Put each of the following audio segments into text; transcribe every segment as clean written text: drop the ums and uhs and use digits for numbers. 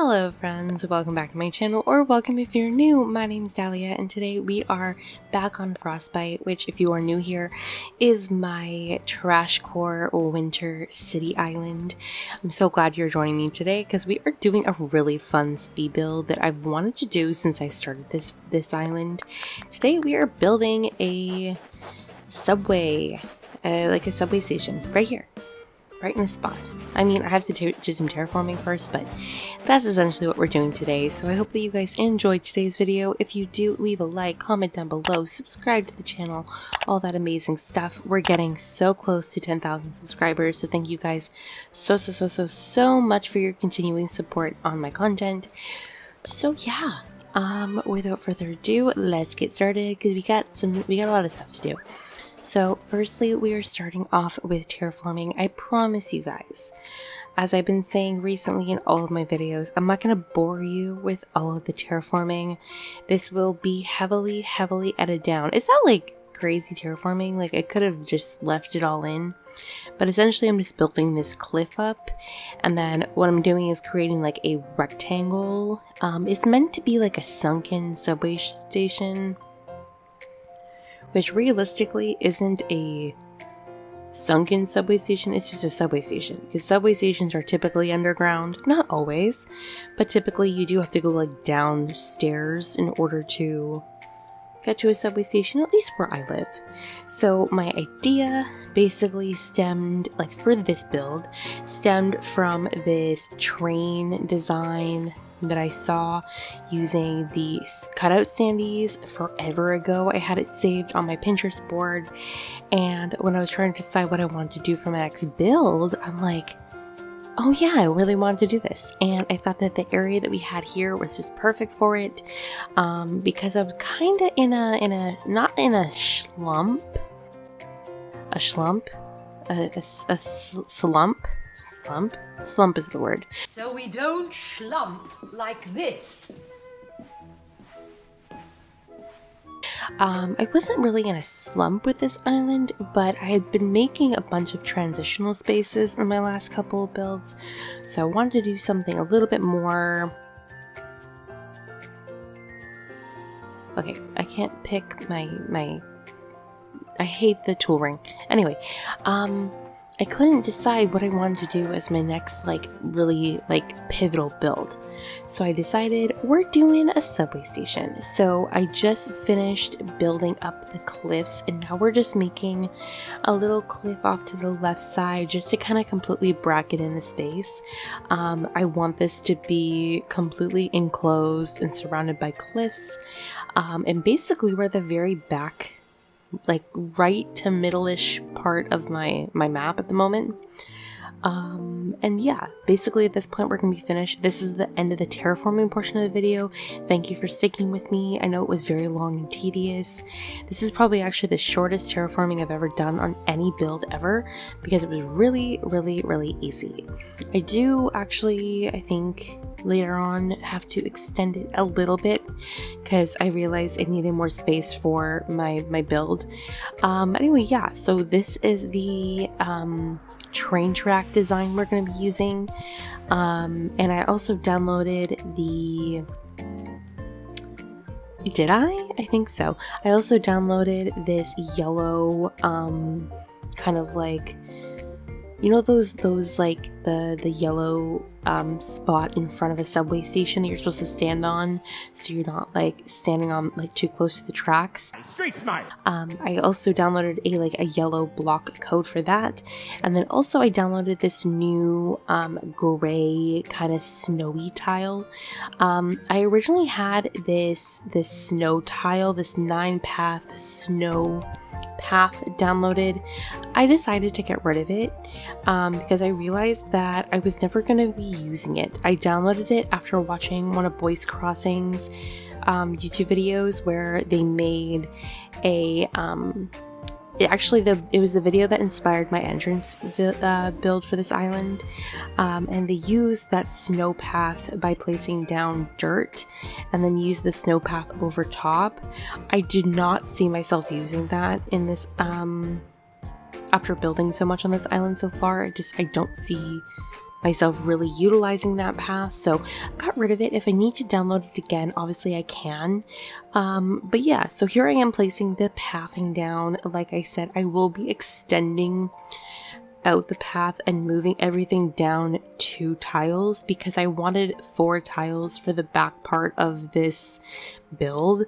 Hello friends, welcome back to my channel, or welcome if you're new. My name's Dalia and today we are back on Frostbite, which if you are new here is my trash core winter city island. I'm so glad you're joining me today because we are doing a really fun speed build that I've wanted to do since I started this island. Today we are building a subway, like a subway station right here. Right in the spot. I mean, I have to do some terraforming first, but that's essentially what we're doing today. So I hope that you guys enjoyed today's video. If you do, leave a like, comment down below, subscribe to the channel, all that amazing stuff. We're getting so close to 10,000 subscribers, so thank you guys so much for your continuing support on my content. So yeah, without further ado, let's get started because we got a lot of stuff to do. So firstly, we are starting off with terraforming. I promise you guys, as I've been saying recently in all of my videos, I'm not going to bore you with all of the terraforming. This will be heavily edited down. It's not like crazy terraforming, like I could have just left it all in, but essentially I'm just building this cliff up, and then what I'm doing is creating like a rectangle. It's meant to be like a sunken subway station, which realistically isn't a sunken subway station, it's just a subway station. Because subway stations are typically underground, not always, but typically you do have to go like downstairs in order to get to a subway station, at least where I live. So my idea basically stemmed, like for this build, stemmed from this train design that I saw using the cutout standees forever ago. I had it saved on my Pinterest board, and when I was trying to decide what I wanted to do for my next build, I'm like, oh yeah, I really wanted to do this. And I thought that the area that we had here was just perfect for it, because I was kind of in a not in a slump, a slump is the word. So we don't slump like this. I wasn't really in a slump with this island, but I had been making a bunch of transitional spaces in my last couple of builds, so I wanted to do something a little bit more. Okay, I can't pick my I hate the tool ring. Anyway, I couldn't decide what I wanted to do as my next really pivotal build. So I decided we're doing a subway station. So I just finished building up the cliffs, and now we're just making a little cliff off to the left side just to kind of completely bracket in the space. I want this to be completely enclosed and surrounded by cliffs. And basically we're the very back, like right to middle-ish part of my map at the moment. And yeah, basically at this point we're gonna be finished. This is the end of the terraforming portion of the video. Thank you for sticking with me. I know it was very long and tedious. This is probably actually the shortest terraforming I've ever done on any build ever, because it was really easy. I do actually, I think later on, have to extend it a little bit because I realized I needed more space for my build. Anyway, yeah, so this is the train track design we're going to be using, and I also downloaded the I think so. I also downloaded this yellow kind of like, you know, those like the yellow spot in front of a subway station that you're supposed to stand on, so you're not like standing on like too close to the tracks. Street smart. I also downloaded a yellow block code for that, and then also I downloaded this new gray kind of snowy tile. I originally had this snow tile, this 9-path snow path downloaded. I decided to get rid of it because I realized that I was never going to be using it. I downloaded it after watching one of Boyce Crossing's YouTube videos where they made a it was the video that inspired my entrance build for this island, and they used that snow path by placing down dirt and then use the snow path over top. I did not see myself using that in this after building so much on this island so far. I don't see myself really utilizing that path, so I got rid of it. If I need to download it again, obviously I can. But yeah, so here I am placing the pathing down. Like I said, I will be extending out the path and moving everything down 2 tiles because I wanted 4 tiles for the back part of this build,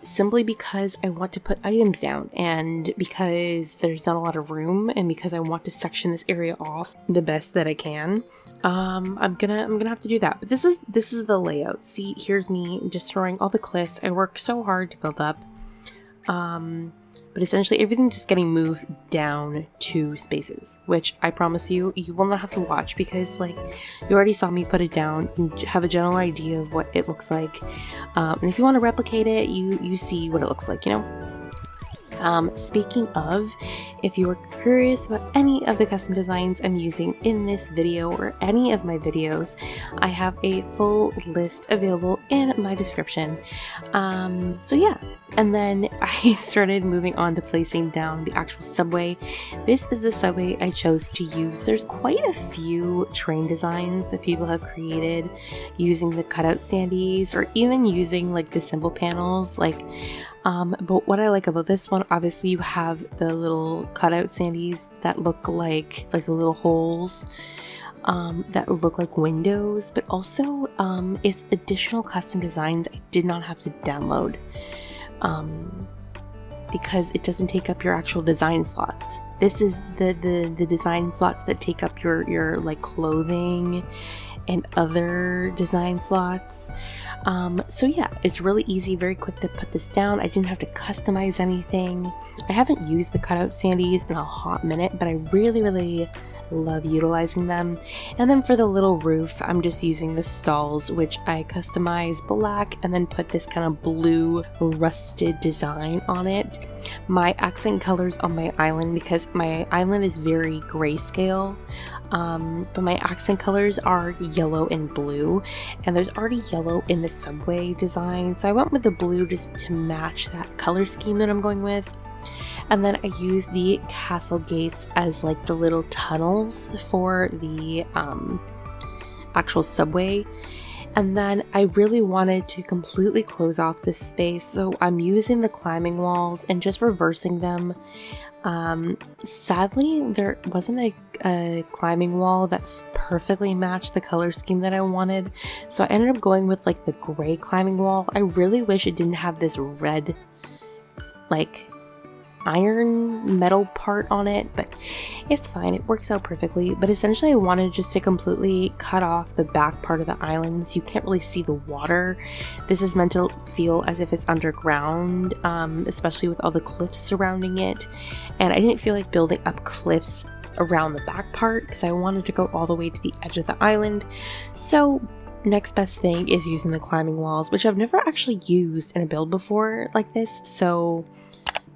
simply because I want to put items down and because there's not a lot of room and because I want to section this area off the best that I can. I'm gonna have to do that. But this is the layout. See, here's me destroying all the cliffs. I worked so hard to build up. But essentially everything just getting moved down 2 spaces, which I promise you will not have to watch because like you already saw me put it down. You have a general idea of what it looks like, and if you want to replicate it, you see what it looks like, you know. Speaking of, if you are curious about any of the custom designs I'm using in this video or any of my videos, I have a full list available in my description. So yeah, and then I started moving on to placing down the actual subway. This is the subway I chose to use. There's quite a few train designs that people have created using the cutout standees or even using like the symbol panels, like but what I like about this one, obviously you have the little cutout standees that look like the little holes that look like windows, but also it's additional custom designs I did not have to download because it doesn't take up your actual design slots. This is the design slots that take up your like clothing and other design slots. So yeah, it's really easy, very quick to put this down. I didn't have to customize anything. I haven't used the cutout standees in a hot minute, but I really love utilizing them. And then for the little roof, I'm just using the stalls, which I customize black and then put this kind of blue rusted design on it. My accent colors on my island, because my island is very grayscale, but my accent colors are yellow and blue, and there's already yellow in the subway design, so I went with the blue just to match that color scheme that I'm going with. And then I use the castle gates as like the little tunnels for the actual subway. And then I really wanted to completely close off this space, so I'm using the climbing walls and just reversing them. Sadly, there wasn't a climbing wall that perfectly matched the color scheme that I wanted, so I ended up going with like the gray climbing wall. I really wish it didn't have this red like iron metal part on it, but it's fine, it works out perfectly. But essentially I wanted just to completely cut off the back part of the islands. You can't really see the water. This is meant to feel as if it's underground, especially with all the cliffs surrounding it, and I didn't feel like building up cliffs around the back part because I wanted to go all the way to the edge of the island. So next best thing is using the climbing walls, which I've never actually used in a build before like this, so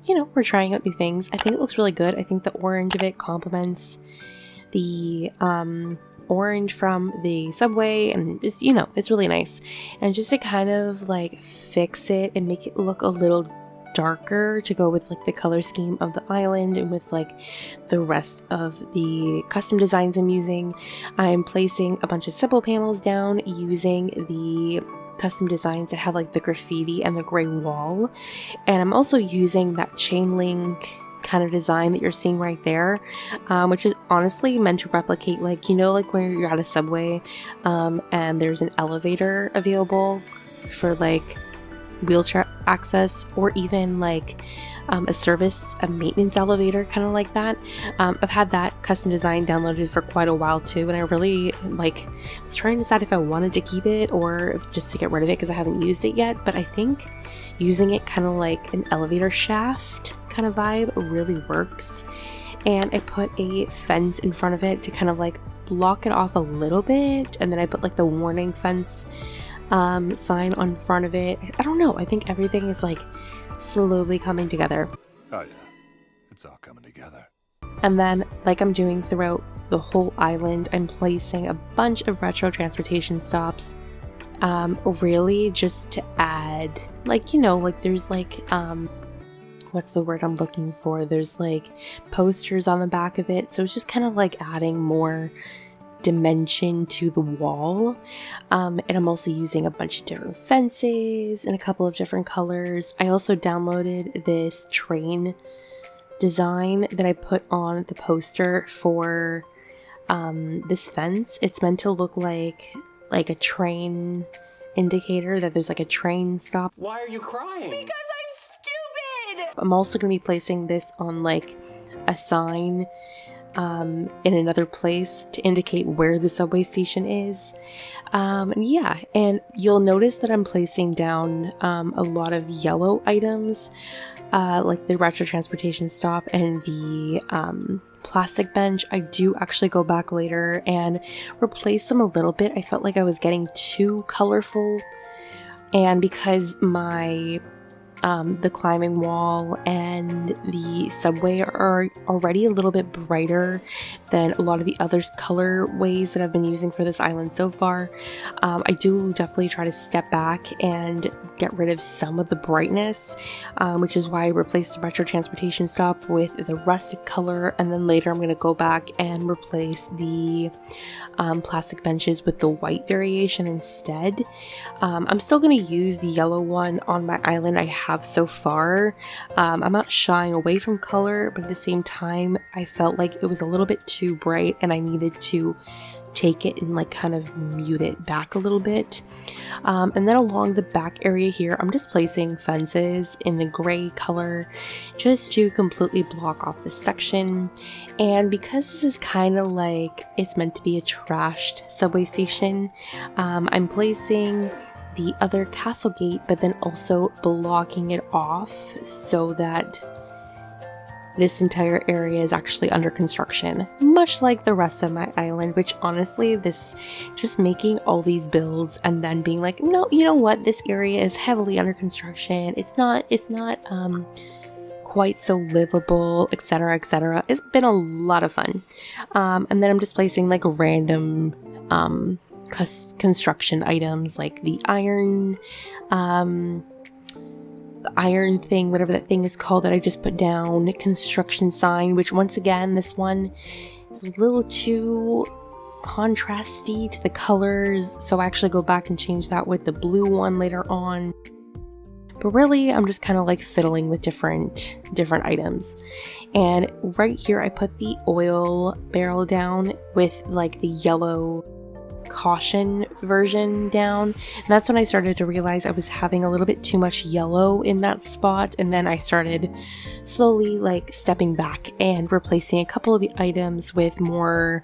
you know, we're trying out new things. I think it looks really good. I think the orange of it complements the orange from the subway, and just, you know, it's really nice. And just to kind of like fix it and make it look a little darker to go with like the color scheme of the island and with like the rest of the custom designs I'm using, I'm placing a bunch of symbol panels down using the custom designs that have like the graffiti and the gray wall, and I'm also using that chain link kind of design that you're seeing right there, which is honestly meant to replicate, like, you know, like when you're at a subway and there's an elevator available for like wheelchair access, or even like a maintenance elevator, kind of like that. I've had that custom design downloaded for quite a while too, and I really like was trying to decide if I wanted to keep it or if just to get rid of it because I haven't used it yet. But I think using it kind of like an elevator shaft kind of vibe really works, and I put a fence in front of it to kind of like block it off a little bit, and then I put like the warning fence sign on front of it. I don't know, I think everything is like slowly coming together. Oh yeah, it's all coming together. And then, like I'm doing throughout the whole island, I'm placing a bunch of retro transportation stops, really just to add, like, you know, like there's like what's the word I'm looking for, there's like posters on the back of it, so it's just kind of like adding more dimension to the wall. And I'm also using a bunch of different fences in a couple of different colors. I also downloaded this train design that I put on the poster for this fence. It's meant to look like a train indicator, that there's like a train stop. Why are you crying? Because I'm stupid! I'm also going to be placing this on like a sign in another place to indicate where the subway station is. Yeah, and you'll notice that I'm placing down a lot of yellow items, like the retro transportation stop and the plastic bench. I do actually go back later and replace them a little bit. I felt like I was getting too colorful, and because my the climbing wall and the subway are already a little bit brighter than a lot of the other colorways that I've been using for this island so far. I do definitely try to step back and get rid of some of the brightness, which is why I replaced the retro transportation stop with the rustic color, and then later I'm going to go back and replace the plastic benches with the white variation instead. I'm still going to use the yellow one on my island I have so far. I'm not shying away from color, but at the same time I felt like it was a little bit too bright and I needed to take it and like kind of mute it back a little bit. And then along the back area here, I'm just placing fences in the gray color just to completely block off this section. And because this is kind of like it's meant to be a trashed subway station, I'm placing the other castle gate, but then also blocking it off so that this entire area is actually under construction, much like the rest of my island, which honestly, this just making all these builds and then being like, no, you know what, this area is heavily under construction, it's not quite so livable, etc, etc. It's been a lot of fun. And then I'm just placing like random construction items like the iron thing, whatever that thing is called that I just put down, construction sign, which once again, this one is a little too contrasty to the colors, so I actually go back and change that with the blue one later on. But really, I'm just kind of like fiddling with different items. And right here, I put the oil barrel down with like the yellow caution version down, and that's when I started to realize I was having a little bit too much yellow in that spot, and then I started slowly like stepping back and replacing a couple of the items with more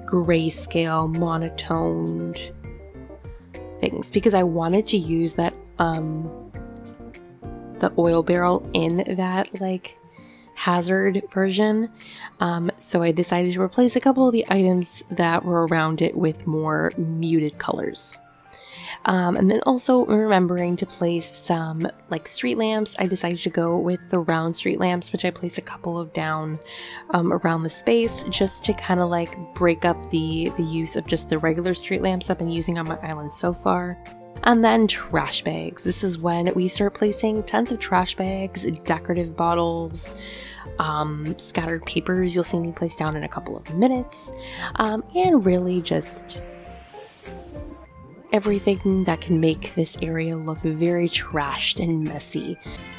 grayscale monotoned things, because I wanted to use that the oil barrel in that like hazard version, so I decided to replace a couple of the items that were around it with more muted colors. And then also remembering to place some like street lamps. I decided to go with the round street lamps, which I placed a couple of down around the space just to kind of like break up the use of just the regular street lamps I've been using on my island so far. And then trash bags. This is when we start placing tons of trash bags, decorative bottles, scattered papers you'll see me place down in a couple of minutes, and really just everything that can make this area look very trashed and messy.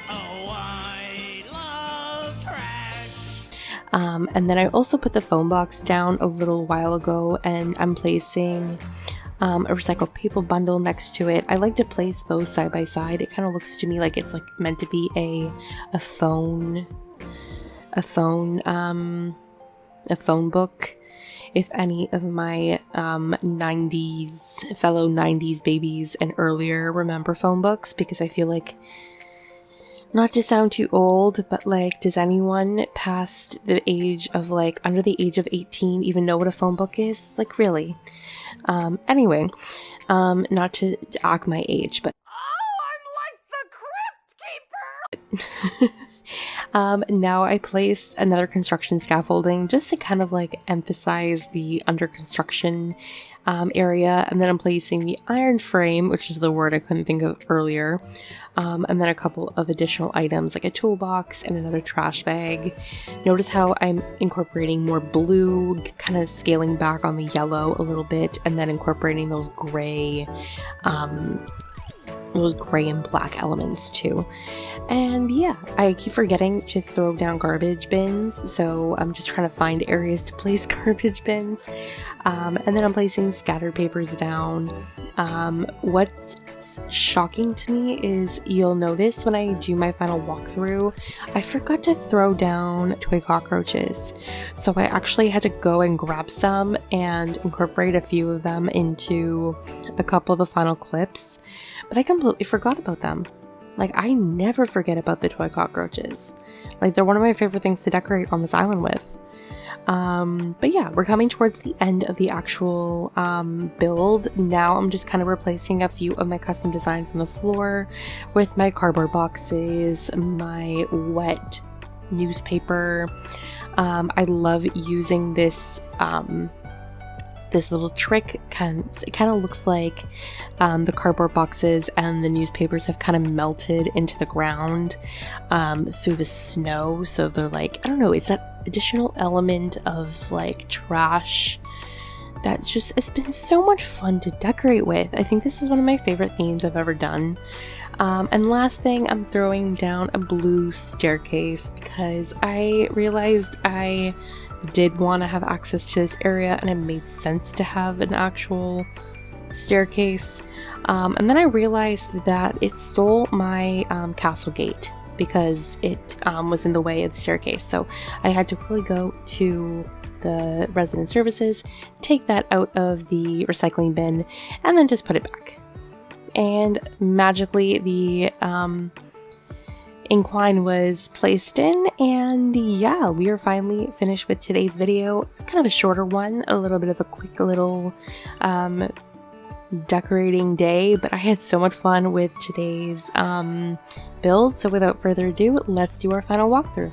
Oh, I love trash. And then I also put the phone box down a little while ago, and I'm placing a recycled paper bundle next to it. I like to place those side by side. It kind of looks to me like it's like meant to be a phone book. If any of my fellow 90s babies and earlier remember phone books, because I feel like, not to sound too old, but like, does anyone past the age of like under the age of 18 even know what a phone book is? Like, really? Anyway, not to act my age, but Oh, I'm like the crypt keeper! Now I placed another construction scaffolding just to kind of like emphasize the under construction area, and then I'm placing the iron frame, which is the word I couldn't think of earlier, and then a couple of additional items like a toolbox and another trash bag. Notice how I'm incorporating more blue, kind of scaling back on the yellow a little bit, and then incorporating those gray and black elements too. And yeah, I keep forgetting to throw down garbage bins, so I'm just trying to find areas to place garbage bins. And then I'm placing scattered papers down. What's shocking to me is you'll notice when I do my final walkthrough, I forgot to throw down toy cockroaches. So I actually had to go and grab some and incorporate a few of them into a couple of the final clips. But I completely forgot about them. Like, I never forget about the toy cockroaches. Like, they're one of my favorite things to decorate on this island with. But yeah, we're coming towards the end of the actual build. Now I'm just kind of replacing a few of my custom designs on the floor with my cardboard boxes, my wet newspaper. I love using this this little trick. It kind of looks like the cardboard boxes and the newspapers have kind of melted into the ground through the snow, so they're like, I don't know, it's that additional element of like trash that just, it's been so much fun to decorate with. I think this is one of my favorite themes I've ever done. And last thing, I'm throwing down a blue staircase because I realized I did want to have access to this area and it made sense to have an actual staircase. And then I realized that it stole my castle gate because it was in the way of the staircase. So I had to quickly go to the resident services, take that out of the recycling bin, and then just put it back. And magically the incline was placed in, and yeah, we are finally finished with today's video. It was kind of a shorter one, a little bit of a quick little decorating day, but I had so much fun with today's build. So without further ado, let's do our final walkthrough.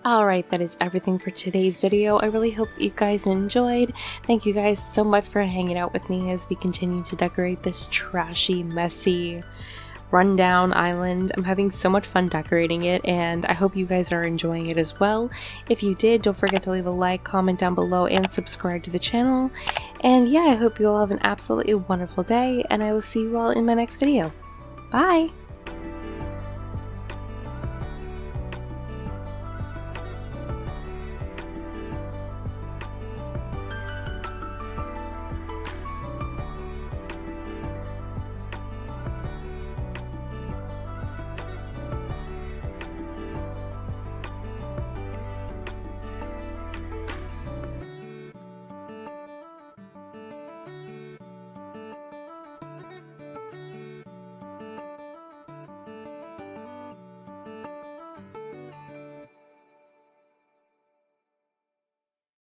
Alright, that is everything for today's video. I really hope that you guys enjoyed. Thank you guys so much for hanging out with me as we continue to decorate this trashy, messy, rundown island. I'm having so much fun decorating it, and I hope you guys are enjoying it as well. If you did, don't forget to leave a like, comment down below, and subscribe to the channel. And yeah, I hope you all have an absolutely wonderful day, and I will see you all in my next video. Bye!